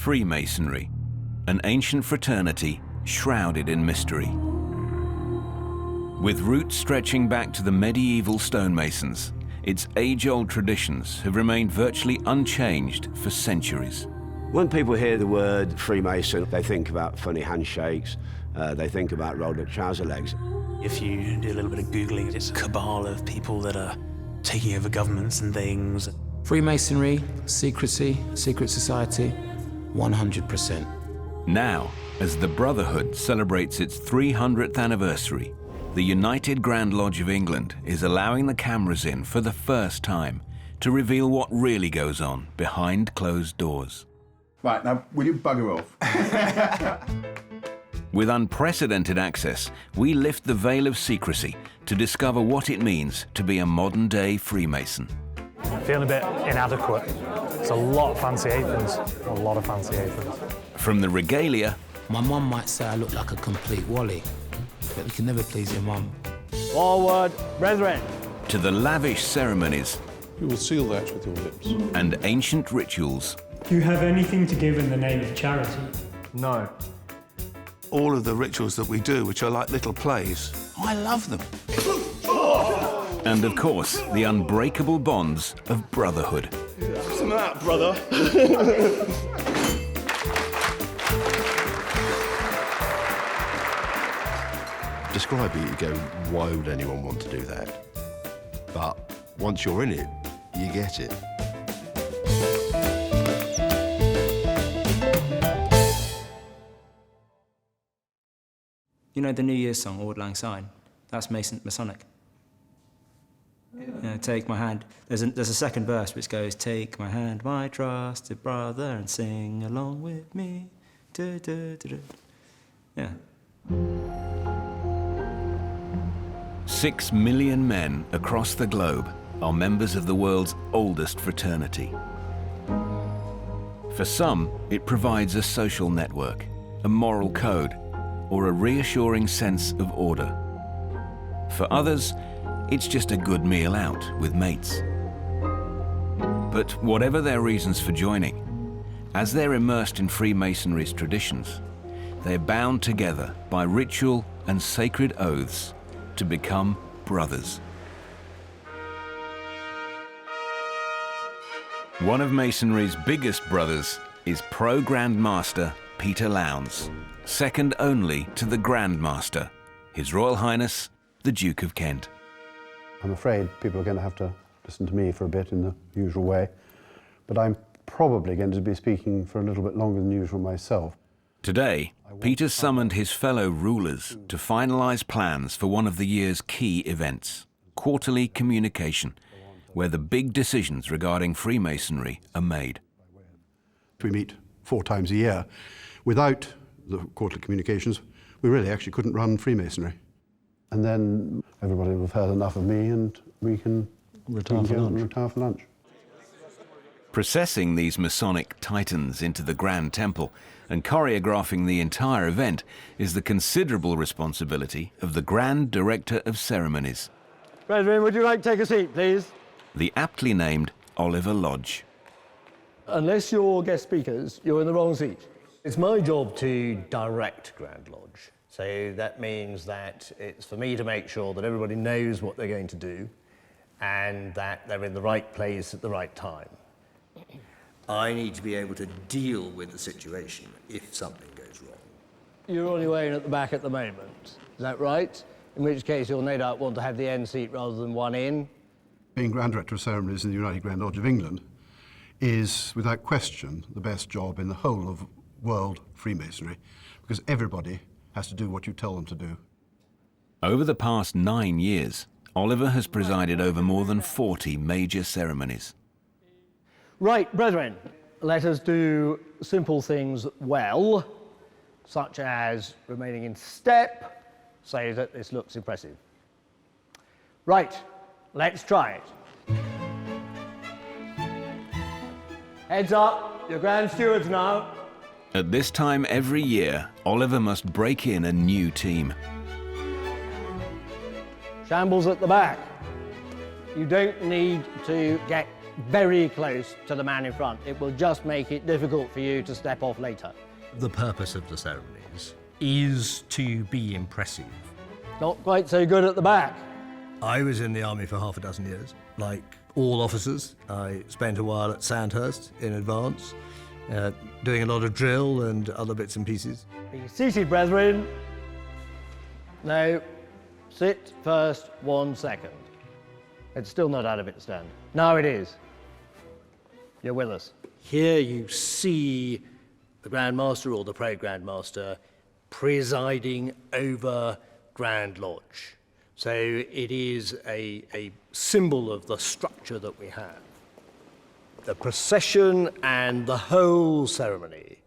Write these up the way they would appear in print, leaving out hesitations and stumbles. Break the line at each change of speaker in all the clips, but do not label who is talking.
Freemasonry, an ancient fraternity shrouded in mystery. With roots stretching back to the medieval stonemasons, its age-old traditions have remained virtually unchanged for centuries.
When people hear the word Freemason, they think about funny handshakes, they think about rolled up trouser legs.
If you do a little bit of Googling, it's a cabal of people that are taking over governments and things.
Freemasonry, secrecy, secret society, 100%.
Now, as the Brotherhood celebrates its 300th anniversary, the United Grand Lodge of England is allowing the cameras in for the first time to reveal what really goes on behind closed doors.
Right, now, will you bugger off?
With unprecedented access, we lift the veil of secrecy to discover what it means to be a modern-day Freemason.
I feel a bit inadequate. It's a lot of fancy aprons, a lot of fancy aprons.
From the regalia...
My mum might say I look like a complete wally, but you can never please your mum.
Forward, brethren.
To the lavish ceremonies...
You will seal that with your lips.
And ancient rituals.
Do you have anything to give in the name of charity?
No.
All of the rituals that we do, which are like little plays, I love them.
And of course, the unbreakable bonds of brotherhood.
Isn't that, brother?
Describe it, you go, why would anyone want to do that? But once you're in it, you get it.
You know the New Year's song, Auld Lang Syne? That's Masonic. Yeah, take my hand. There's a second verse which goes, take my hand, my trusted brother, and sing along with me. Du, du, du, du. Yeah.
6 million men across the globe are members of the world's oldest fraternity. For some, it provides a social network, a moral code, or a reassuring sense of order. For others, it's just a good meal out with mates. But whatever their reasons for joining, as they're immersed in Freemasonry's traditions, they're bound together by ritual and sacred oaths to become brothers. One of Masonry's biggest brothers is Pro Grand Master Peter Lowndes, second only to the Grand Master, His Royal Highness, the Duke of Kent.
I'm afraid people are going to have to listen to me for a bit in the usual way, but I'm probably going to be speaking for a little bit longer than usual myself.
Today, Peter summoned his fellow rulers to finalise plans for one of the year's key events, quarterly communication, where the big decisions regarding Freemasonry are made.
We meet 4 times a year. Without the quarterly communications, we really actually couldn't run Freemasonry. And then everybody will have heard enough of me and we can retire for lunch.
Processing these Masonic titans into the Grand Temple and choreographing the entire event is the considerable responsibility of the Grand Director of Ceremonies.
Brethren, would you like to take a seat, please?
The aptly named Oliver Lodge.
Unless you're guest speakers, you're in the wrong seat.
It's my job to direct Grand Lodge. So that means that it's for me to make sure that everybody knows what they're going to do and that they're in the right place at the right time.
I need to be able to deal with the situation if something goes wrong.
You're on your way in at the back at the moment, is that right? In which case you'll no doubt want to have the end seat rather than one in.
Being Grand Director of Ceremonies in the United Grand Lodge of England is, without question, the best job in the whole of world Freemasonry, because everybody has to do what you tell them to do.
Over the past 9 years, Oliver has presided over more than 40 major ceremonies.
Right, brethren, let us do simple things well, such as remaining in step, so that this looks impressive. Right, let's try it. Heads up, you're Grand Stewards now.
At this time every year, Oliver must break in a new team.
Shambles at the back. You don't need to get very close to the man in front. It will just make it difficult for you to step off later.
The purpose of the ceremonies is to be impressive.
Not quite so good at the back.
I was in the army for half a dozen years. Like all officers, I spent a while at Sandhurst in advance, doing a lot of drill and other bits and pieces.
Be seated, brethren. No, sit first 1 second. It's still not out of its stand. Now it is. You're with us.
Here you see the Grand Master or the Pro-Grand Master presiding over Grand Lodge. So it is a symbol of the structure that we have. The procession and the whole ceremony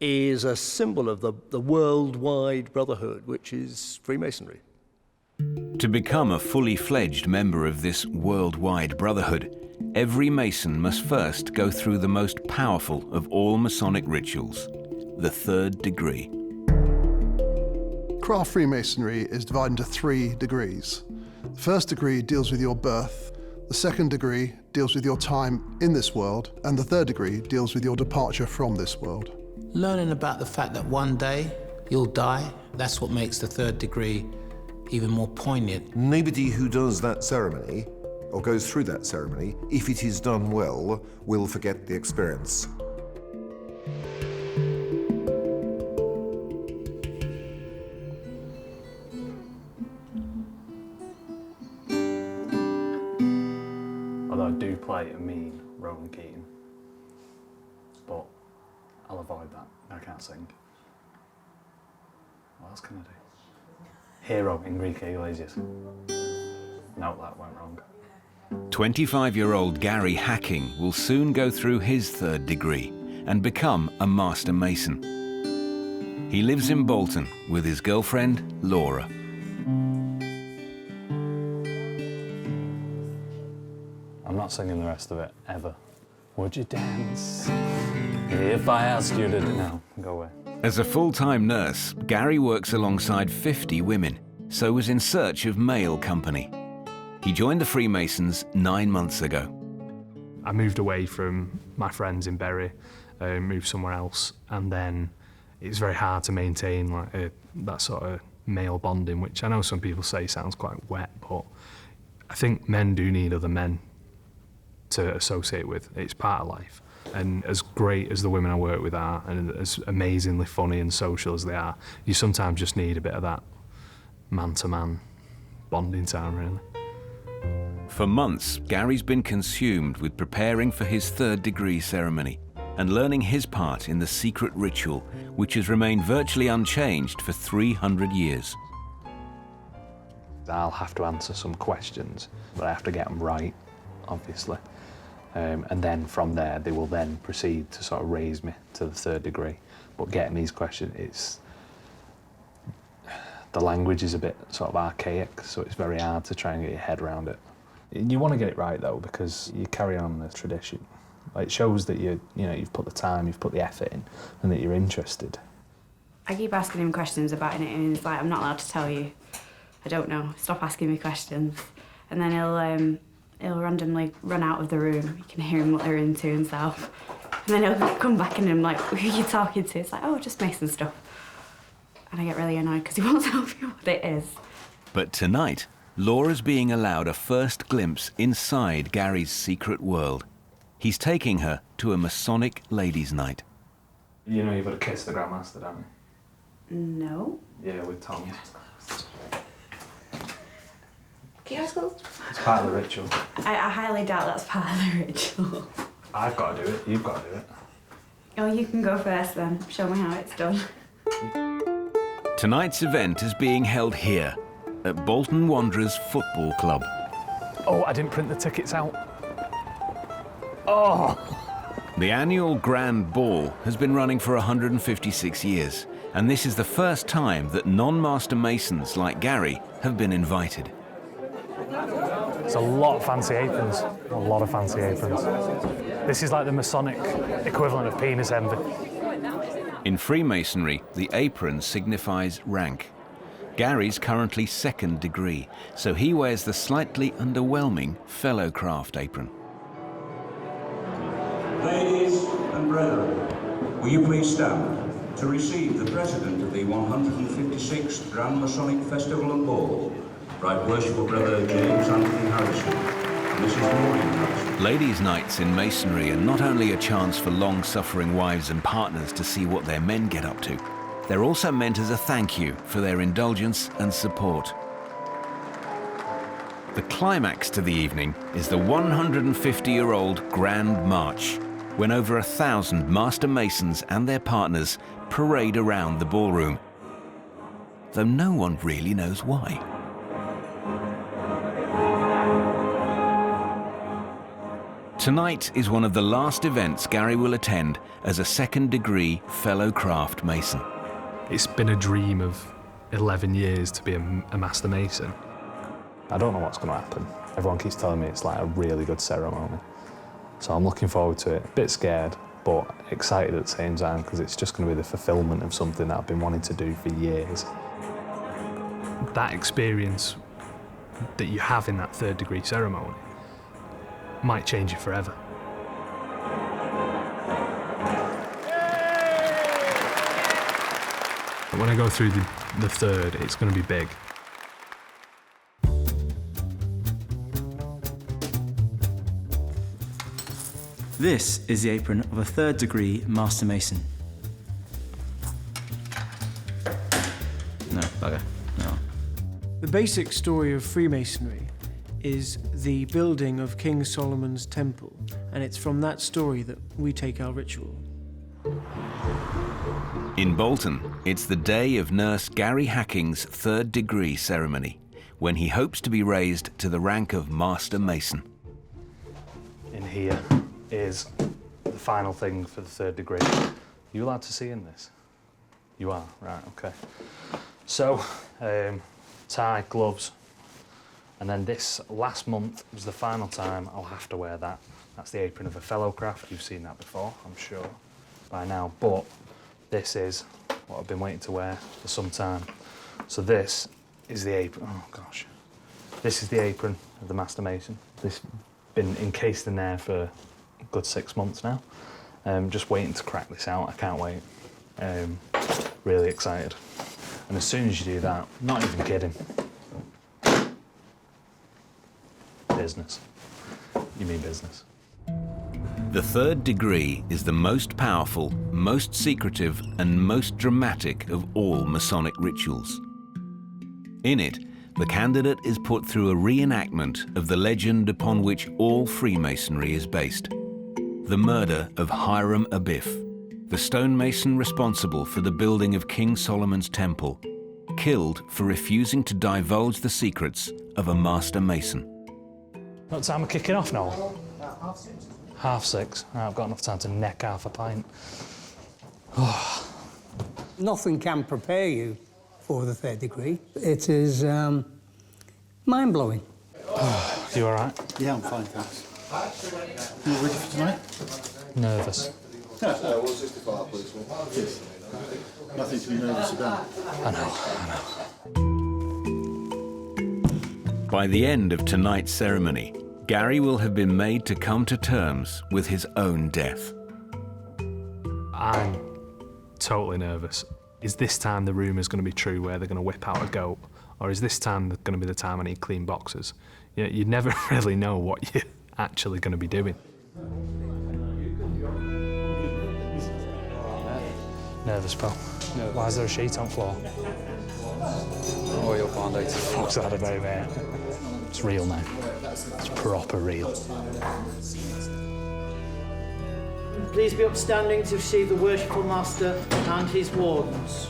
is a symbol of the worldwide brotherhood, which is Freemasonry.
To become a fully fledged member of this worldwide brotherhood, every Mason must first go through the most powerful of all Masonic rituals, the third degree.
Craft Freemasonry is divided into 3 degrees. The first degree deals with your birth, the second degree deals with your time in this world, and the third degree deals with your departure from this world.
Learning about the fact that one day you'll die, that's what makes the third degree even more poignant.
Nobody who does that ceremony, or goes through that ceremony, if it is done well, will forget the experience.
Although I do play a mean Rowan Keating, but I'll avoid that. I can't sing. What else can I do? Hero in Greek Iglesias. No, that went wrong.
25-year-old Gary Hacking will soon go through his third degree and become a Master Mason. He lives in Bolton with his girlfriend, Laura.
I'm not singing the rest of it, ever. Would you dance if I asked you to? No, go away.
As a full-time nurse, Gary works alongside 50 women, so was in search of male company. He joined the Freemasons 9 months ago.
I moved away from my friends in Bury, moved somewhere else, and then it's very hard to maintain that sort of male bonding, which I know some people say sounds quite wet, but I think men do need other men to associate with. It's part of life. And as great as the women I work with are, and as amazingly funny and social as they are, you sometimes just need a bit of that man-to-man bonding time, really.
For months, Gary's been consumed with preparing for his third degree ceremony and learning his part in the secret ritual, which has remained virtually unchanged for 300 years.
I'll have to answer some questions, but I have to get them right, obviously. And then from there, they will then proceed to sort of raise me to the third degree. But getting these questions, the language is a bit sort of archaic, so it's very hard to try and get your head around it. You want to get it right though, because you carry on the tradition. It shows that you've put the time, you've put the effort in, and that you're interested.
I keep asking him questions about it, and he's like, "I'm not allowed to tell you. I don't know. Stop asking me questions." And then he'll randomly run out of the room. You can hear him muttering to himself. And then he'll come back and I'm like, "Who are you talking to?" It's like, "Oh, just Mason stuff." And I get really annoyed because he won't tell me what it is.
But tonight, Laura's being allowed a first glimpse inside Gary's secret world. He's taking her to a Masonic ladies' night.
You know you've got to kiss the Grandmaster, don't you?
No.
Yeah, with Tom.
Kiosk?
It's part of the ritual.
I highly doubt that's part of the ritual.
I've got to do it, you've got to do it.
Oh, you can go first then. Show me how it's done.
Tonight's event is being held here at Bolton Wanderers Football Club.
Oh, I didn't print the tickets out. Oh!
The annual Grand Ball has been running for 156 years, and this is the first time that non-Master Masons like Gary have been invited.
It's a lot of fancy aprons. A lot of fancy aprons. This is like the Masonic equivalent of penis envy.
In Freemasonry, the apron signifies rank. Gary's currently second degree, so he wears the slightly underwhelming Fellow Craft apron.
Ladies and brethren, will you please stand to receive the President of the 156th Grand Masonic Festival and Ball, Right Worshipful Brother James Anthony Harrison and Mrs. Maureen Harrison.
Ladies' nights in Masonry are not only a chance for long-suffering wives and partners to see what their men get up to, they're also meant as a thank you for their indulgence and support. The climax to the evening is the 150-year-old Grand March, when over 1,000 Master Masons and their partners parade around the ballroom, though no one really knows why. Tonight is one of the last events Gary will attend as a second-degree fellow craft Mason.
It's been a dream of 11 years to be a Master Mason. I don't know what's going to happen. Everyone keeps telling me it's like a really good ceremony. So I'm looking forward to it. A bit scared, but excited at the same time, because it's just going to be the fulfilment of something that I've been wanting to do for years. That experience that you have in that third-degree ceremony might change you forever. When I go through the third, it's going to be big.
This is the apron of a third-degree Master Mason. No, bugger, no.
The basic story of Freemasonry is the building of King Solomon's temple, and it's from that story that we take our ritual.
In Bolton, it's the day of Nurse Gary Hacking's third-degree ceremony, when he hopes to be raised to the rank of Master Mason.
In here is the final thing for the third degree. Are you allowed to see in this? You are, right, okay. So, tie, gloves, and then this last month was the final time I'll have to wear that. That's the apron of a fellow craft. You've seen that before, I'm sure, by now, but this is what I've been waiting to wear for some time. So this is the apron, oh gosh. This is the apron of the Master Mason. This has been encased in there for a good 6 months now. Just waiting to crack this out, I can't wait. Really excited. And as soon as you do that, not even kidding. Business. You mean business.
The third degree is the most powerful, most secretive, and most dramatic of all Masonic rituals. In it, the candidate is put through a reenactment of the legend upon which all Freemasonry is based. The murder of Hiram Abiff, the stonemason responsible for the building of King Solomon's temple, killed for refusing to divulge the secrets of a Master Mason.
What time are we kicking off now? 6:30. Right, I've got enough time to neck half a pint. Oh.
Nothing can prepare you for the third degree. It is mind-blowing.
You all right?
Yeah, I'm fine, thanks. You ready for tonight?
Nervous.
Yeah. 165, please. Yes. Nothing to be nervous about.
I know.
By the end of tonight's ceremony, Gary will have been made to come to terms with his own death.
I'm totally nervous. Is this time the rumour's going to be true where they're going to whip out a goat? Or is this time going to be the time I need clean boxers? You never really know what you're actually going to be doing. Nervous, pal. Why is there a sheet on the floor?
Oh, you'll find out.
What's that about, mate? It's real now. It's proper real.
Please be upstanding to receive the Worshipful Master and his wardens.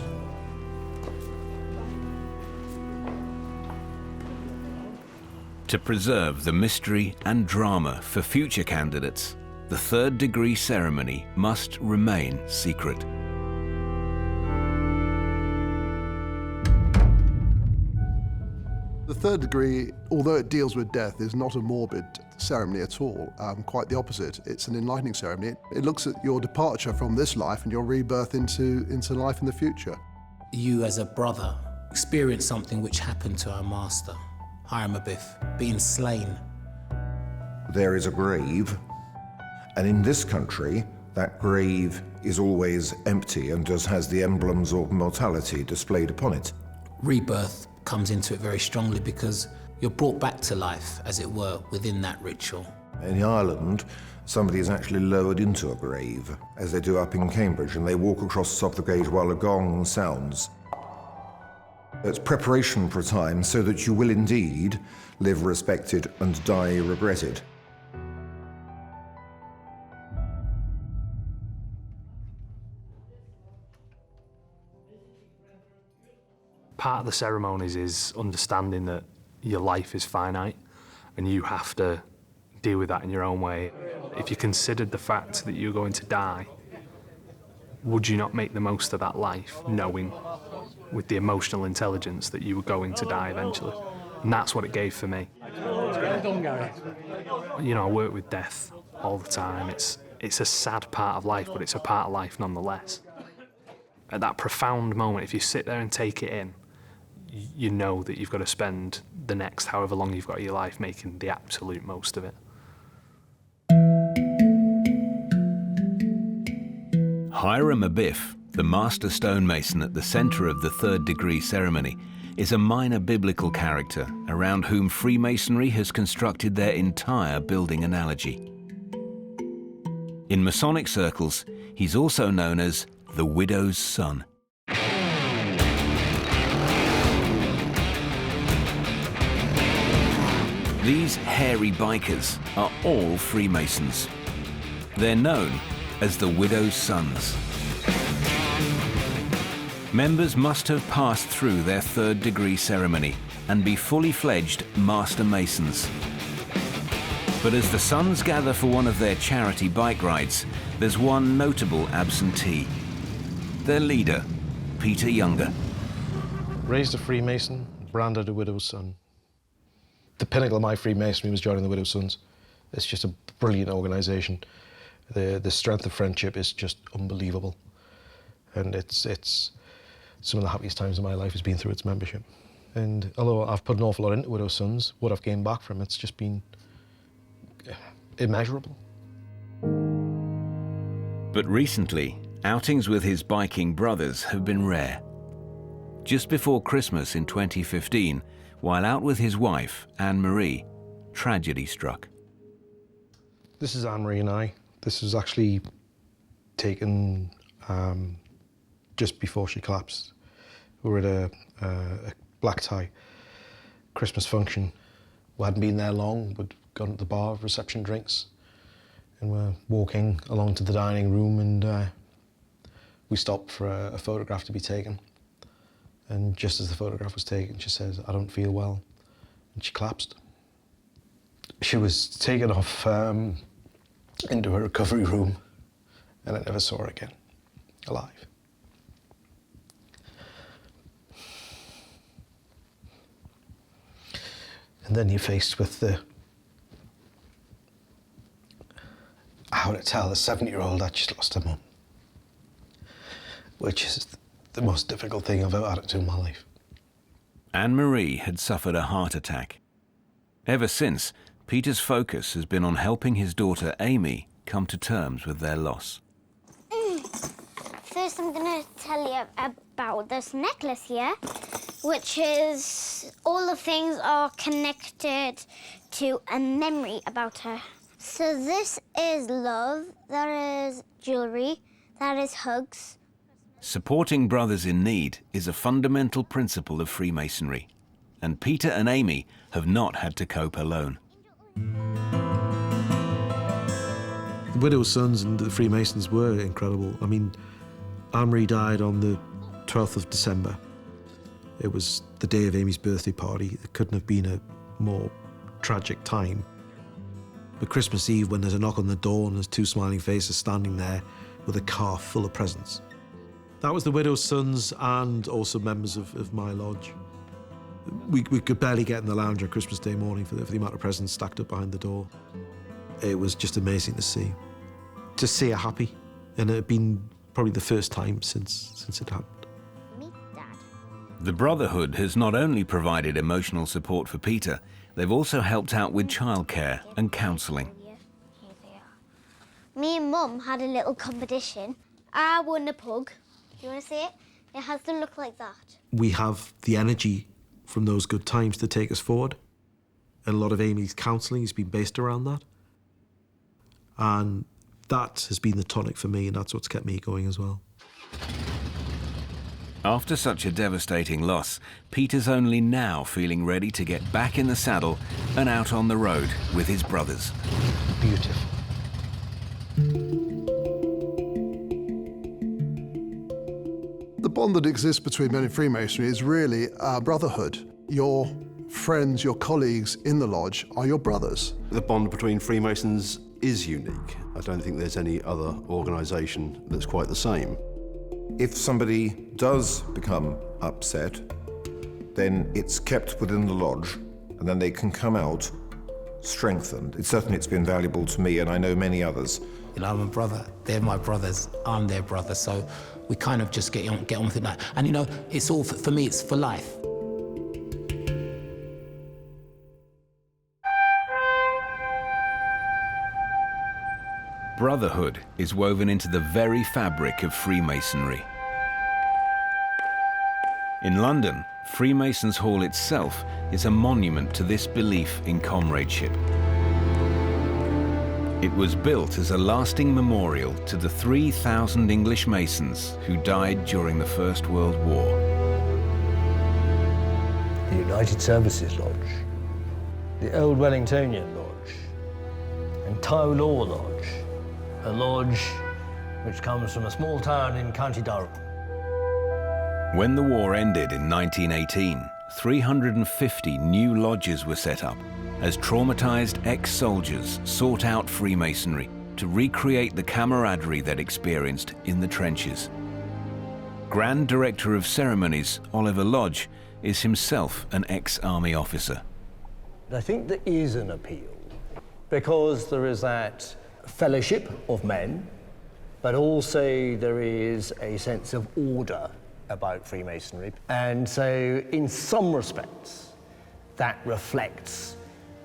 To preserve the mystery and drama for future candidates, the third degree ceremony must remain secret.
The third degree, although it deals with death, is not a morbid ceremony at all. Quite the opposite. It's an enlightening ceremony. It looks at your departure from this life and your rebirth into life in the future.
You, as a brother, experienced something which happened to our master, Hiram Abiff, being slain.
There is a grave And in this country, that grave is always empty and just has the emblems of mortality displayed upon it.
Rebirth comes into it very strongly because you're brought back to life, as it were, within that ritual.
In Ireland, somebody is actually lowered into a grave, as they do up in Cambridge, and they walk across the top of the grave while a gong sounds. It's preparation for a time so that you will indeed live respected and die regretted.
Part of the ceremonies is understanding that your life is finite and you have to deal with that in your own way. If you considered the fact that you're going to die, would you not make the most of that life, knowing with the emotional intelligence that you were going to die eventually? And that's what it gave for me. You know, I work with death all the time. It's a sad part of life, but it's a part of life nonetheless. At that profound moment, if you sit there and take it in, you know that you've got to spend the next however long you've got of your life making the absolute most of it.
Hiram Abiff, the master stonemason at the centre of the third degree ceremony, is a minor biblical character around whom Freemasonry has constructed their entire building analogy. In Masonic circles, he's also known as the widow's son. These hairy bikers are all Freemasons. They're known as the widow's sons. Members must have passed through their third degree ceremony and be fully fledged Master Masons. But as the sons gather for one of their charity bike rides, there's one notable absentee. Their leader, Peter Younger.
Raised a Freemason, branded a widow's son. The pinnacle of my Freemasonry was joining the Widow's Sons. It's just a brilliant organisation. The strength of friendship is just unbelievable. And it's some of the happiest times of my life has been through its membership. And although I've put an awful lot into Widow's Sons, what I've gained back from it's just been immeasurable.
But recently, outings with his biking brothers have been rare. Just before Christmas in 2015, while out with his wife, Anne-Marie, tragedy struck.
This is Anne-Marie and I. This was actually taken just before she collapsed. We were at a black tie Christmas function. We hadn't been there long. We'd gone to the bar, reception drinks, and we're walking along to the dining room, and we stopped for a photograph to be taken. And just as the photograph was taken, she says, "I don't feel well," and she collapsed. She was taken off into her recovery room, and I never saw her again, alive. And then you're faced with how to tell a 7-year-old that she's lost her mum, which is the most difficult thing I've ever had to do in my life.
Anne-Marie had suffered a heart attack. Ever since, Peter's focus has been on helping his daughter Amy come to terms with their loss.
First, I'm going to tell you about this necklace here, which is all the things are connected to a memory about her. So this is love, that is jewellery, that is hugs.
Supporting brothers in need is a fundamental principle of Freemasonry, and Peter and Amy have not had to cope alone.
The Widow's Sons and the Freemasons were incredible. I mean, Anne-Marie died on the 12th of December. It was the day of Amy's birthday party. It couldn't have been a more tragic time. But Christmas Eve, when there's a knock on the door and there's two smiling faces standing there with a car full of presents. That was the Widow's Sons and also members of my lodge. We could barely get in the lounge on Christmas Day morning for the amount of presents stacked up behind the door. It was just amazing to see her happy, and it had been probably the first time since it happened.
The Brotherhood has not only provided emotional support for Peter, they've also helped out with childcare and counselling.
Me and Mum had a little competition. I won a pug. Do you want to see it? It has to look like that.
We have the energy from those good times to take us forward. And a lot of Amy's counselling has been based around that. And that has been the tonic for me, and that's what's kept me going as well.
After such a devastating loss, Peter's only now feeling ready to get back in the saddle and out on the road with his brothers.
Beautiful.
The bond that exists between men in Freemasonry is really a brotherhood. Your friends, your colleagues in the lodge are your brothers.
The bond between Freemasons is unique. I don't think there's any other organisation that's quite the same.
If somebody does become upset, then it's kept within the lodge, and then they can come out strengthened. It's been valuable to me, and I know many others.
You know, I'm a brother, they're my brothers, I'm their brother, so we kind of just get on with it. And you know, it's all, for me, it's for life.
Brotherhood is woven into the very fabric of Freemasonry. In London, Freemasons' Hall itself is a monument to this belief in comradeship. It was built as a lasting memorial to the 3,000 English Masons who died during the First World War.
The United Services Lodge, the Old Wellingtonian Lodge, and Tow Law Lodge, a lodge which comes from a small town in County Durham.
When the war ended in 1918, 350 new lodges were set up as traumatized ex-soldiers sought out Freemasonry to recreate the camaraderie they'd experienced in the trenches. Grand Director of Ceremonies, Oliver Lodge, is himself an ex-army officer.
I think there is an appeal because there is that fellowship of men, but also there is a sense of order about Freemasonry. And so in some respects, that reflects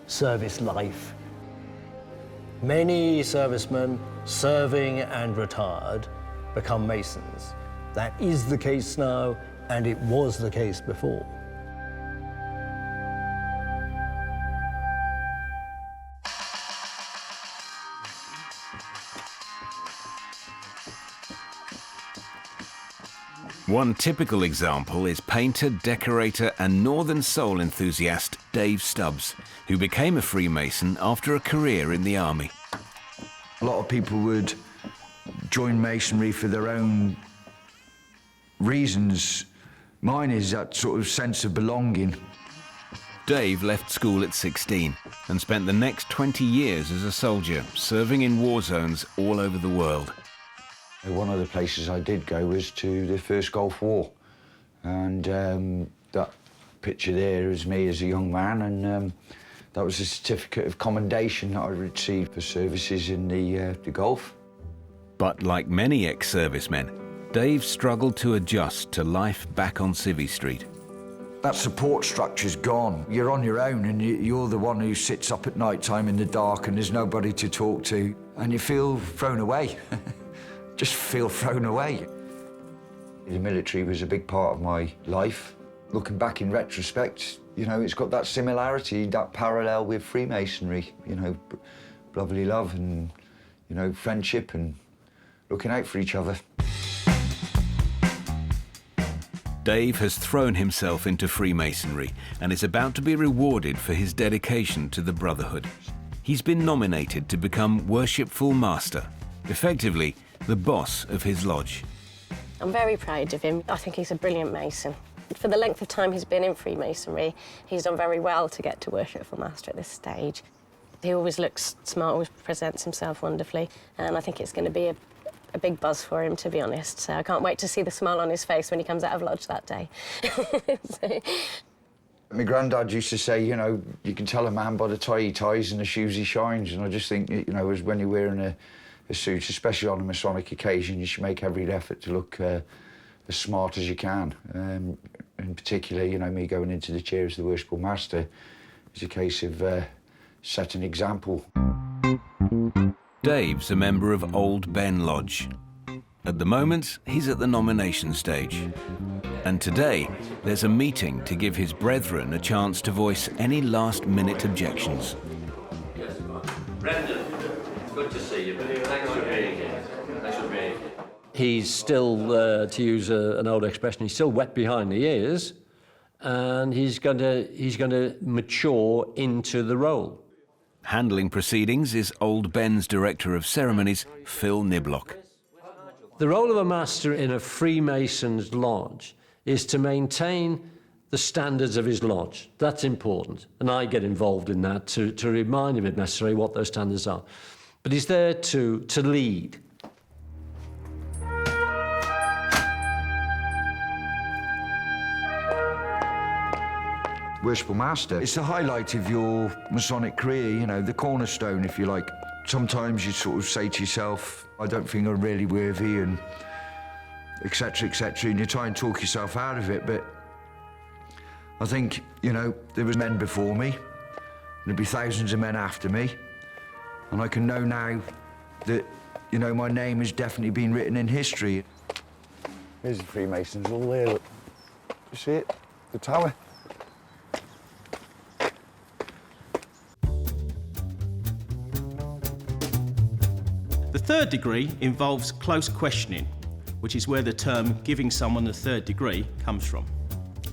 service life. Many servicemen serving and retired become Masons. That is the case now, and it was the case before.
One typical example is painter, decorator and Northern Soul enthusiast Dave Stubbs, who became a Freemason after a career in the army.
A lot of people would join Masonry for their own reasons. Mine is that sort of sense of belonging.
Dave left school at 16 and spent the next 20 years as a soldier, serving in war zones all over the world.
One of the places I did go was to the first Gulf War, and that picture there is me as a young man, and that was a certificate of commendation that I received for services in the Gulf.
But like many ex-servicemen, Dave struggled to adjust to life back on Civvy Street.
That support structure's gone. You're on your own, and you're the one who sits up at night time in the dark, and there's nobody to talk to, and you feel thrown away. Just feel thrown away. The military was a big part of my life. Looking back in retrospect, you know, it's got that similarity, that parallel with Freemasonry, you know, brotherly love and, you know, friendship and looking out for each other.
Dave has thrown himself into Freemasonry and is about to be rewarded for his dedication to the Brotherhood. He's been nominated to become Worshipful Master, effectively the boss of his lodge.
I'm very proud of him. I think he's a brilliant Mason. For the length of time he's been in Freemasonry, he's done very well to get to Worshipful Master at this stage. He always looks smart, always presents himself wonderfully, and I think it's going to be a big buzz for him, to be honest. So I can't wait to see the smile on his face when he comes out of lodge that day. So.
My granddad used to say, you know, you can tell a man by the tie he ties and the shoes he shines, and I just think, you know, as when you're wearing a suit, especially on a Masonic occasion, you should make every effort to look as smart as you can. In particular, you know, me going into the chair as the Worshipful Master is a case of setting an example.
Dave's a member of Old Ben Lodge. At the moment, he's at the nomination stage. And today, there's a meeting to give his brethren a chance to voice any last-minute objections.
Brendan, good to see you. Thanks for being here. Thanks for being here.
He's still, to use an old expression, he's still wet behind the ears, and he's going to mature into the role.
Handling proceedings is Old Ben's Director of Ceremonies, Phil Niblock.
The role of a master in a Freemasons lodge is to maintain the standards of his lodge. That's important, and I get involved in that to remind him, if necessary, what those standards are. But he's there to lead.
Worshipful Master. It's the highlight of your Masonic career, you know, the cornerstone, if you like. Sometimes you sort of say to yourself, I don't think I'm really worthy, and etc., and you try and talk yourself out of it, but I think, you know, there was men before me, there'll be thousands of men after me, and I can know now that, you know, my name has definitely been written in history.
Here's the Freemasons all there, look. You see it? The tower.
The third degree involves close questioning, which is where the term giving someone the third degree comes from.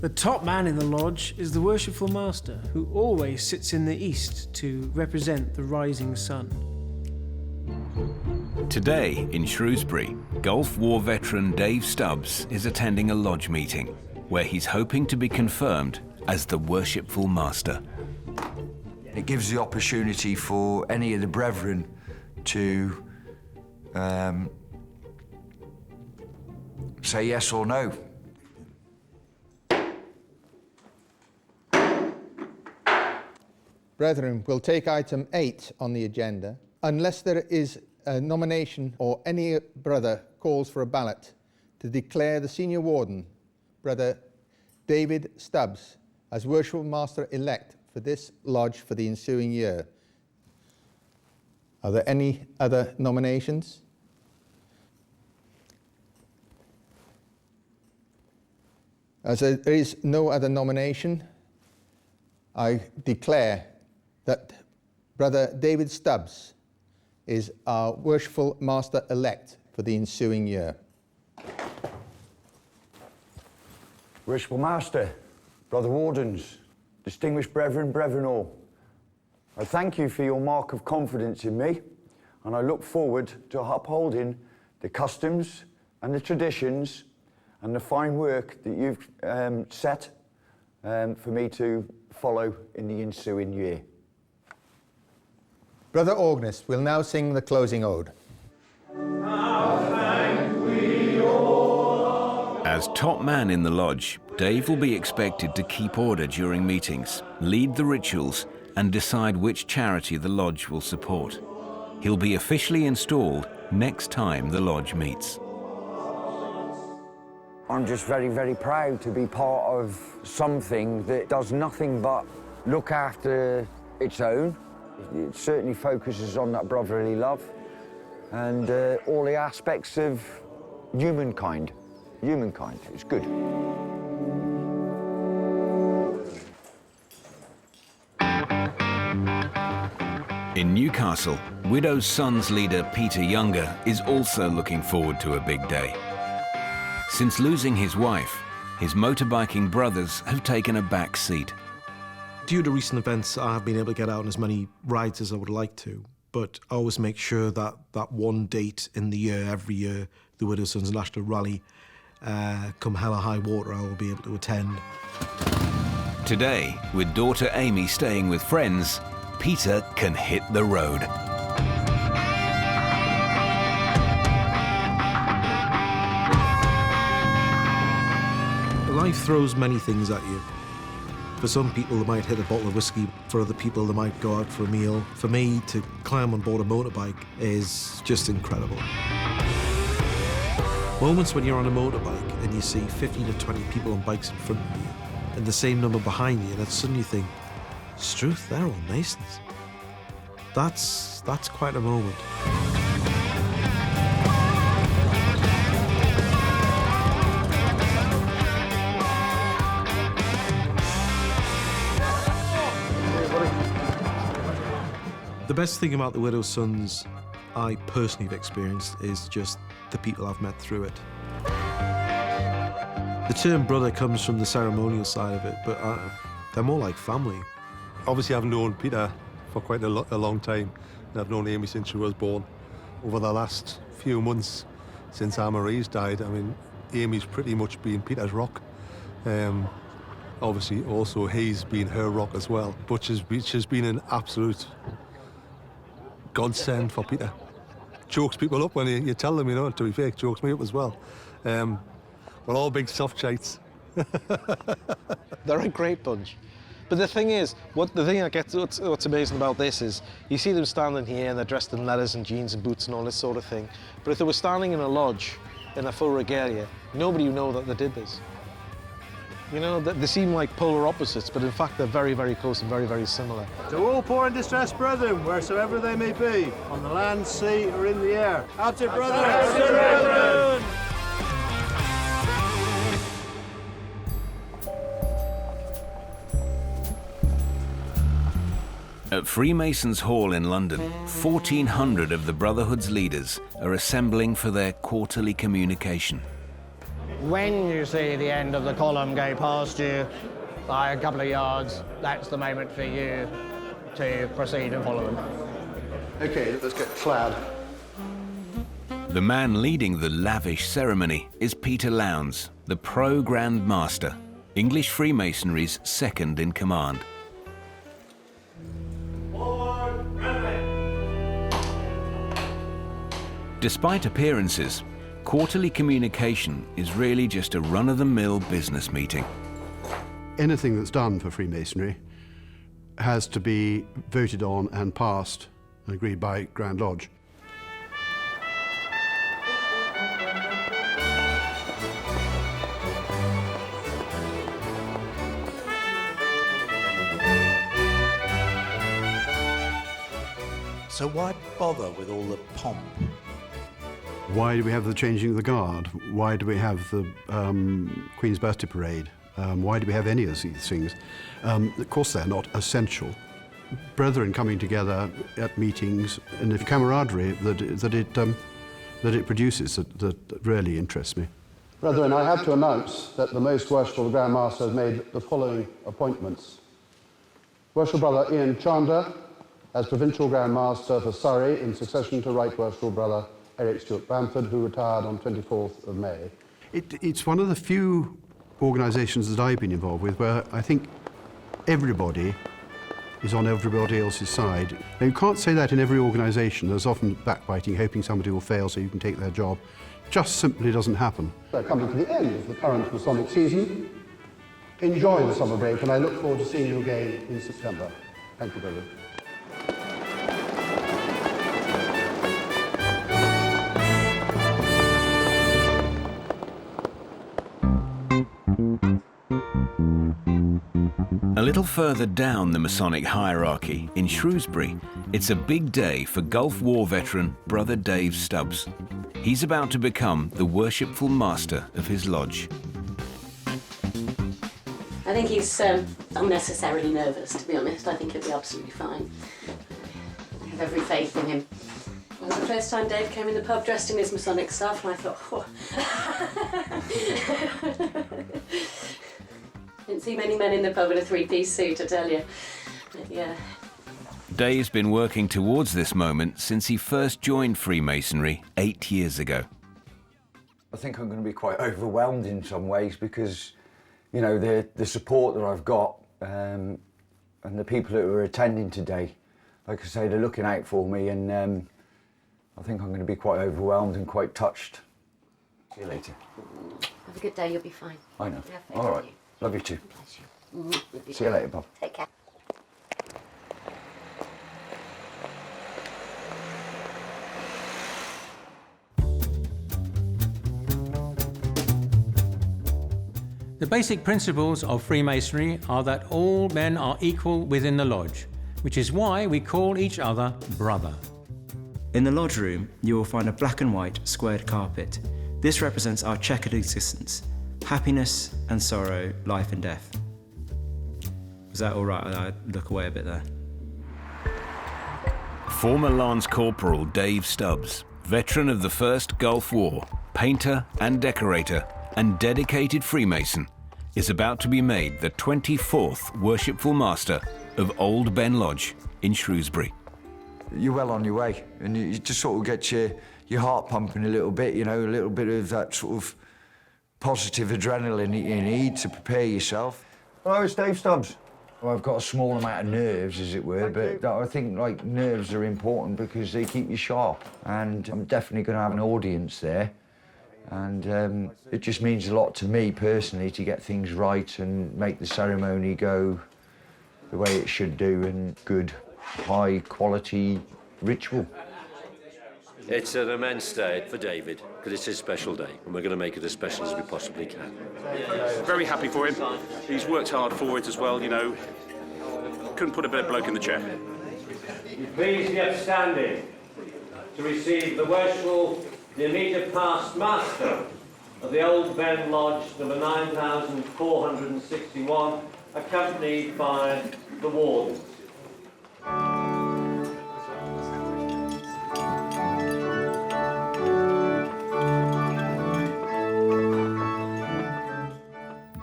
The top man in the lodge is the Worshipful Master, who always sits in the east to represent the rising sun.
Today, in Shrewsbury, Gulf War veteran Dave Stubbs is attending a lodge meeting where he's hoping to be confirmed as the Worshipful Master.
It gives the opportunity for any of the brethren to say yes or no.
Brethren, we'll take item 8 on the agenda. Unless there is a nomination or any brother calls for a ballot to declare the senior warden, Brother David Stubbs, as Worshipful Master-elect for this lodge for the ensuing year. Are there any other nominations? As there is no other nomination, I declare that Brother David Stubbs is our Worshipful Master-elect for the ensuing year.
Worshipful Master, Brother Wardens, distinguished brethren all, I thank you for your mark of confidence in me, and I look forward to upholding the customs and the traditions and the fine work that you've set for me to follow in the ensuing year.
Brother Organist will now sing the closing ode.
As top man in the lodge, Dave will be expected to keep order during meetings, lead the rituals, and decide which charity the lodge will support. He'll be officially installed next time the lodge meets.
I'm just very, very proud to be part of something that does nothing but look after its own. It certainly focuses on that brotherly love and all the aspects of humankind. Humankind, it's good.
In Newcastle, Widow's Sons leader Peter Younger is also looking forward to a big day. Since losing his wife, his motorbiking brothers have taken a back seat.
Due to recent events, I have been able to get out on as many rides as I would like to, but I always make sure that that one date in the year, every year, the Widow's Sons National Rally, come hell or high water, I will be able to attend.
Today, with daughter Amy staying with friends, Peter can hit the road.
Life throws many things at you. For some people, they might hit a bottle of whiskey. For other people, they might go out for a meal. For me, to climb on board a motorbike is just incredible. Moments when you're on a motorbike and you see 15 to 20 people on bikes in front of you and the same number behind you, and then suddenly you think, Struth, they're all Masons. That's quite a moment. The best thing about the Widow's Sons I personally have experienced is just the people I've met through it. The term brother comes from the ceremonial side of it, but they're more like family.
Obviously, I've known Peter for quite a long time, and I've known Amy since she was born. Over the last few months, since Anne-Marie's died, I mean, Amy's pretty much been Peter's rock. Obviously, also, he's been her rock as well, but she's been an absolute godsend for Peter. Chokes people up when you tell them, you know, to be fair, chokes me up as well. We're all big soft shites.
They're a great bunch. But the thing is, what's amazing about this is, you see them standing here and they're dressed in leathers and jeans and boots and all this sort of thing. But if they were standing in a lodge in a full regalia, nobody would know that they did this. You know, they seem like polar opposites, but in fact they're very, very close and very, very similar.
To all poor and distressed brethren, wheresoever they may be, on the land, sea, or in the air. Out to brethren! Out to brethren!
At Freemasons Hall in London, 1,400 of the Brotherhood's leaders are assembling for their quarterly communication.
When you see the end of the column go past you by a couple of yards, that's the moment for you to proceed and follow them.
OK, let's get clad.
The man leading the lavish ceremony is Peter Lowndes, the Pro Grand Master, English Freemasonry's second in command. Despite appearances, quarterly communication is really just a run-of-the-mill business meeting.
Anything that's done for Freemasonry has to be voted on and passed and agreed by Grand Lodge.
So why bother with all the pomp?
Why do we have the changing of the guard? Why do we have the Queen's Birthday Parade? Why do we have any of these things? Of course, they're not essential. Brethren coming together at meetings and the camaraderie that it produces that really interests me.
Brethren, I have to announce that the Most Worshipful Grand Master has made the following appointments. Worshipful Brother Ian Chandler as Provincial Grand Master for Surrey in succession to Right Worshipful Brother Eric Stewart Bamford, who retired on 24th of May.
It's one of the few organisations that I've been involved with where I think everybody is on everybody else's side. Now, you can't say that in every organisation. There's often backbiting, hoping somebody will fail so you can take their job. Just simply doesn't happen.
We're coming to the end of the current Masonic season. Enjoy the summer break, and I look forward to seeing you again in September. Thank you, brother.
A little further down the Masonic hierarchy, in Shrewsbury, it's a big day for Gulf War veteran Brother Dave Stubbs. He's about to become the worshipful master of his lodge.
I think he's unnecessarily nervous, to be honest. I think he'll be absolutely fine. I have every faith in him. It was the first time Dave came in the pub dressed in his Masonic stuff, and I thought, oh. Didn't see many men in the pub in a three-piece suit, I tell you. But, yeah.
Dave's been working towards this moment since he first joined Freemasonry 8 years ago.
I think I'm going to be quite overwhelmed in some ways because, you know, the support that I've got and the people that are attending today, like I say, they're looking out for me, and I think I'm going to be quite overwhelmed and quite touched. See you later.
Have a good day, you'll be fine.
I know.
Yeah,
All right. Love you too.
Bless you.
See you later, Bob.
Take care.
The basic principles of Freemasonry are that all men are equal within the lodge.
which is why we call each other brother.
In the lodge room, you will find a black and white squared carpet. This represents our checkered existence: happiness and sorrow, life and death. Was that all right? I look away a bit there.
Former Lance Corporal Dave Stubbs, veteran of the First Gulf War, painter and decorator, and dedicated Freemason, is about to be made the 24th Worshipful Master of Old Ben Lodge in Shrewsbury.
You're well on your way, and you just sort of get your heart pumping a little bit, you know, a little bit of that sort of positive adrenaline you need to prepare yourself. Hello, it's Dave Stubbs. Well, I've got a small amount of nerves, as it were, but I think, like, nerves are important because they keep you sharp, and I'm definitely going to have an audience there. And it just means a lot to me personally to get things right and make the ceremony go the way it should do, and good, high quality ritual.
It's an immense day for David, because it's his special day, and we're going to make it as special as we possibly can.
Very happy for him. He's worked hard for it as well, you know. Couldn't put a better bloke in the chair.
Please be upstanding to receive the worshipful, the immediate past master of the Old Ben Lodge, number 9461, accompanied by the wardens.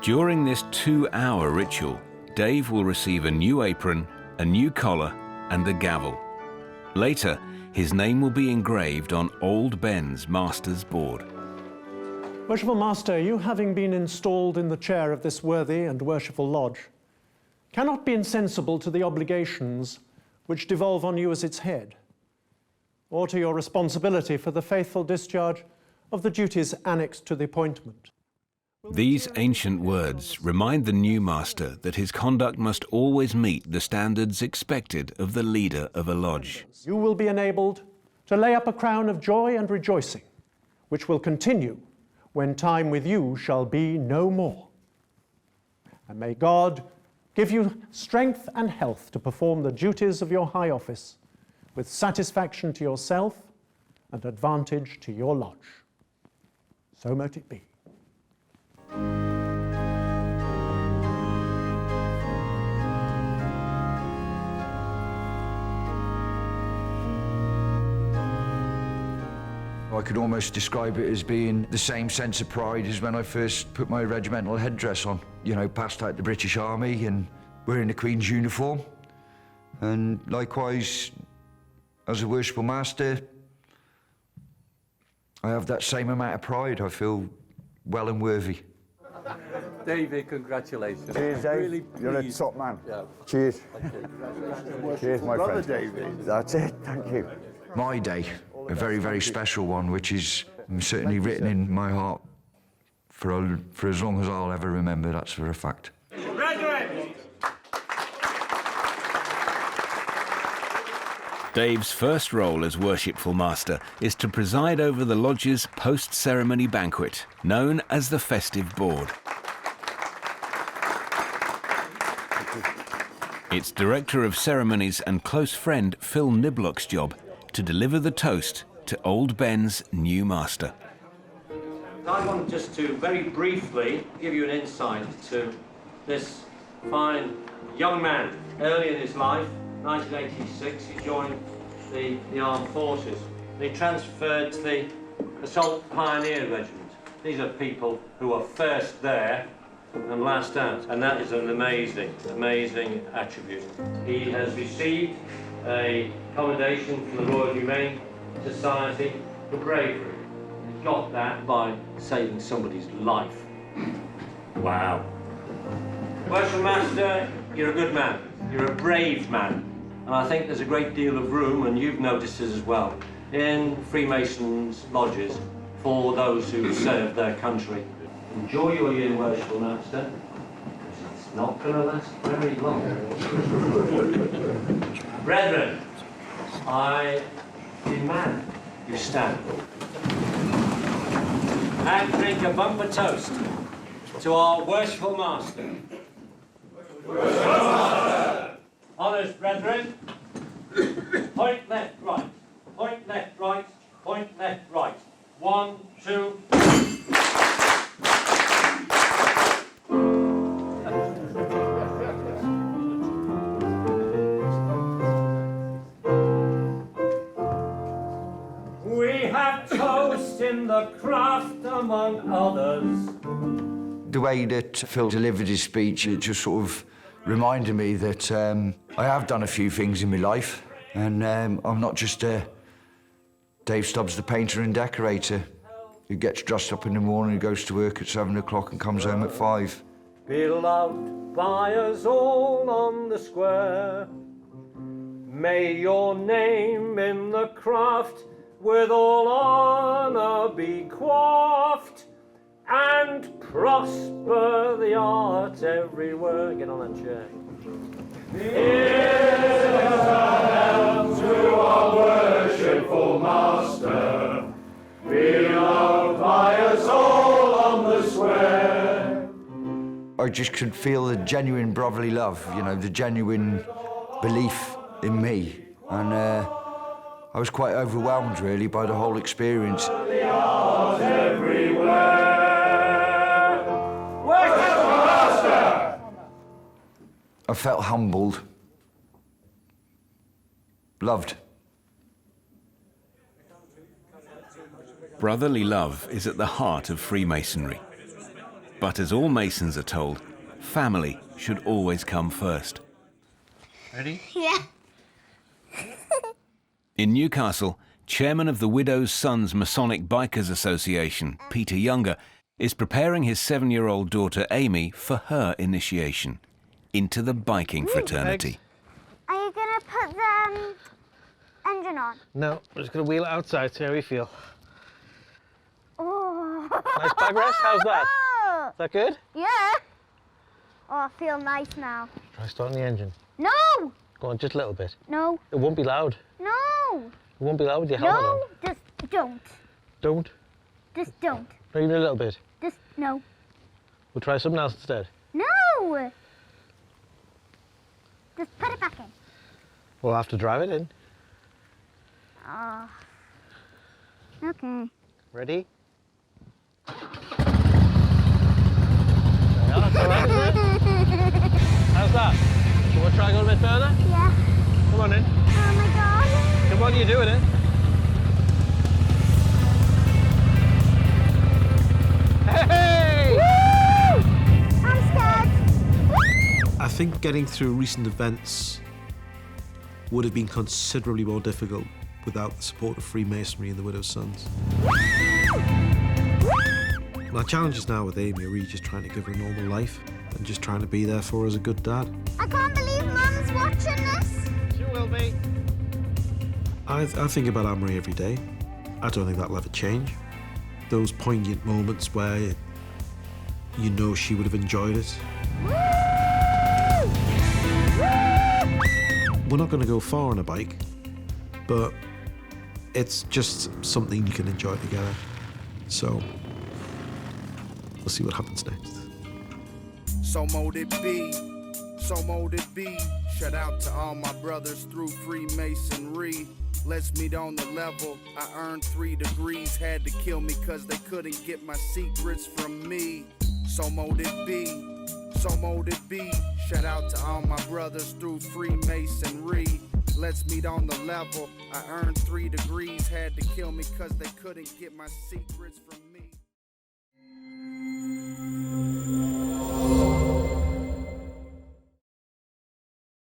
During this 2-hour ritual, Dave will receive a new apron, a new collar, and a gavel. Later, his name will be engraved on Old Ben's Master's board.
Worshipful Master, you having been installed in the chair of this worthy and worshipful lodge, cannot be insensible to the obligations which devolve on you as its head, or to your responsibility for the faithful discharge of the duties annexed to the appointment.
These ancient words remind the new master that his conduct must always meet the standards expected of the leader of a lodge.
You will be enabled to lay up a crown of joy and rejoicing, which will continue when time with you shall be no more. And may God give you strength and health to perform the duties of your high office with satisfaction to yourself and advantage to your lodge. So mote it be.
I could almost describe it as being the same sense of pride as when I first put my regimental headdress on. You know, passed out the British Army and wearing the Queen's uniform. And likewise, as a worshipful master, I have that same amount of pride. I feel well and worthy.
David, congratulations.
Cheers, Dave.
Really
You're a
pleased.
top man.
Yeah.
Cheers. Cheers, my
Brother
friend.
David.
That's it, thank you.
My day, a very, very special one, which is certainly written in my heart for as long as I'll ever remember, that's for a fact.
Dave's first role as Worshipful Master is to preside over the lodge's post-ceremony banquet, known as the Festive Board. It's Director of Ceremonies and close friend Phil Niblock's job to deliver the toast to Old Ben's new master.
I want just to very briefly give you an insight to this fine young man. Early in his life, 1986, he joined the armed forces. He transferred to the Assault Pioneer Regiment. These are people who are first there and last out, and that is an amazing, amazing attribute. He has received a commendation from the Royal Humane Society for bravery. He got that by saving somebody's life. Wow. Worshipful Master, you're a good man. You're a brave man. And I think there's a great deal of room, and you've noticed it as well, in Freemasons' lodges for those who serve their country. Enjoy your year, Worshipful Master. It's not going to last very long. Brethren, I demand you stand and drink a bumper toast to our Worshipful Master. Worshipful Master! Honours, brethren. Point left, right. Point left, right. Point left, right. 1, 2. We have toast in the craft among others.
The way that Phil delivered his speech, it just sort of reminded me that I have done a few things in my life, and I'm not just Dave Stubbs, the painter and decorator, who gets dressed up in the morning, goes to work at 7 o'clock and comes home at 5.
Beloved by us all on the square, may your name in the craft with all honour be quaffed, and prosper the art everywhere. Get on that chair. Here's a health to our worshipful master, beloved by us all on the square.
I just could feel the genuine brotherly love, you know, the genuine belief in me. And I was quite overwhelmed, really, by the whole experience.
The art everywhere.
I felt humbled, loved.
Brotherly love is at the heart of Freemasonry. But as all Masons are told, family should always come first.
Ready?
Yeah.
In Newcastle, chairman of the Widow's Sons Masonic Bikers Association, Peter Younger, is preparing his 7-year-old daughter Amy for her initiation into the biking fraternity.
Are you going to put the engine on?
No, I'm just going to wheel it outside, see how we feel.
Oh.
Nice bag rest, how's that? Is that good?
Yeah. Oh, I feel nice now.
Try starting the engine.
No!
Go on, just a little bit.
No.
It won't be loud.
No!
It won't be loud with your helmet on.
No, just don't.
Don't?
Just don't.
Not even a little bit.
Just no.
We'll try something else instead.
No! Just put it back in.
We'll have to drive it in.
Oh. Okay.
Ready? Yeah, that's all right, isn't it? How's that? You want to try going a bit further?
Yeah.
Come on in.
Oh my God.
Come on, you're doing it. Hey!
Woo! I'm scared.
I think getting through recent events would have been considerably more difficult without the support of Freemasonry and the Widow's Sons. My challenges now with Amy are really just trying to give her a normal life and just trying to be there for her as a good dad.
I can't believe Mum's watching this.
She will be.
I think about Anne-Marie every day. I don't think that'll ever change. Those poignant moments where you know she would have enjoyed it. We're not going to go far on a bike, but it's just something you can enjoy together. So we'll see what happens next.
So mote it be, so mote it be. Shout out to all my brothers through Freemasonry. Let's meet on the level. I earned 3 degrees, had to kill me cause they couldn't get my secrets from me. So mote it be, so mote it be. Shout out to all my brothers through Freemasonry. Let's meet on the level. I earned 3 degrees, had to kill me cause they couldn't get my secrets from me.